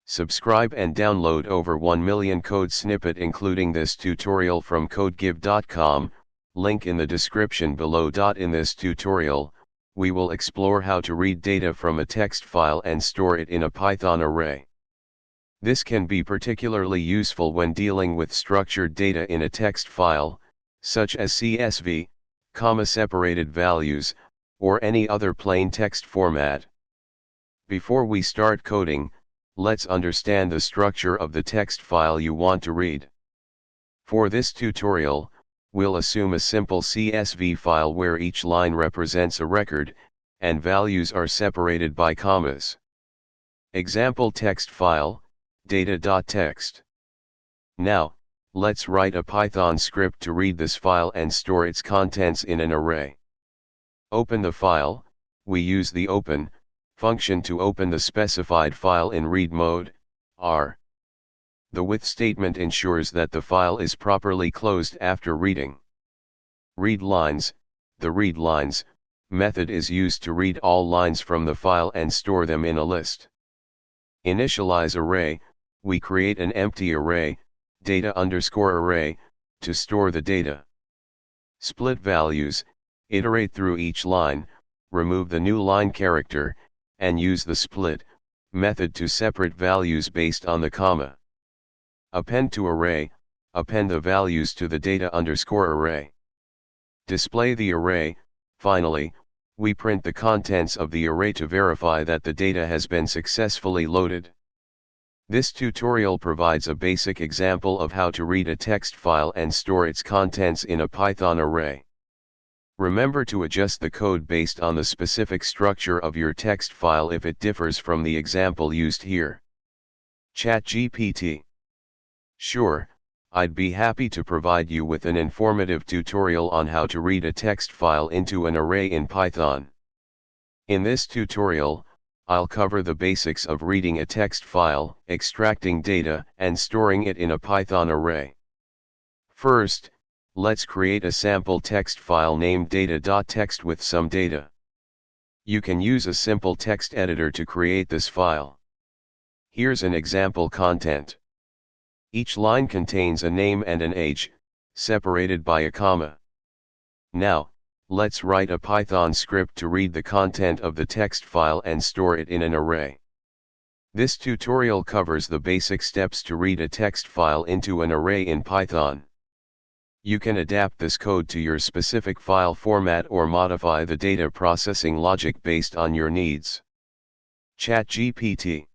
Subscribe and download over 1 million code snippet including this tutorial from codegive.com, link in the description below. In this tutorial, we will explore how to read data from a text file and store it in a Python array. This can be particularly useful when dealing with structured data in a text file, such as CSV, comma-separated values, or any other plain text format. Before we start coding, let's understand the structure of the text file you want to read. For this tutorial, we'll assume a simple CSV file where each line represents a record, and values are separated by commas. Example text file, data.txt. Now, let's write a Python script to read this file and store its contents in an array. Open the file. We use the open function to open the specified file in read mode, R. The with statement ensures that the file is properly closed after reading. Readlines. The readlines method is used to read all lines from the file and store them in a list. Initialize array. We create an empty array, data_array, to store the data. Split values. Iterate through each line, remove the new line character, and use the split method to separate values based on the comma. Append to array. Append the values to the data_array. Display the array. Finally, we print the contents of the array to verify that the data has been successfully loaded. This tutorial provides a basic example of how to read a text file and store its contents in a Python array. Remember to adjust the code based on the specific structure of your text file if it differs from the example used here. ChatGPT. Sure, I'd be happy to provide you with an informative tutorial on how to read a text file into an array in Python. In this tutorial, I'll cover the basics of reading a text file, extracting data, and storing it in a Python array. First, let's create a sample text file named data.txt with some data. You can use a simple text editor to create this file. Here's an example content. Each line contains a name and an age, separated by a comma. Now, let's write a Python script to read the content of the text file and store it in an array. This tutorial covers the basic steps to read a text file into an array in Python. You can adapt this code to your specific file format or modify the data processing logic based on your needs. ChatGPT.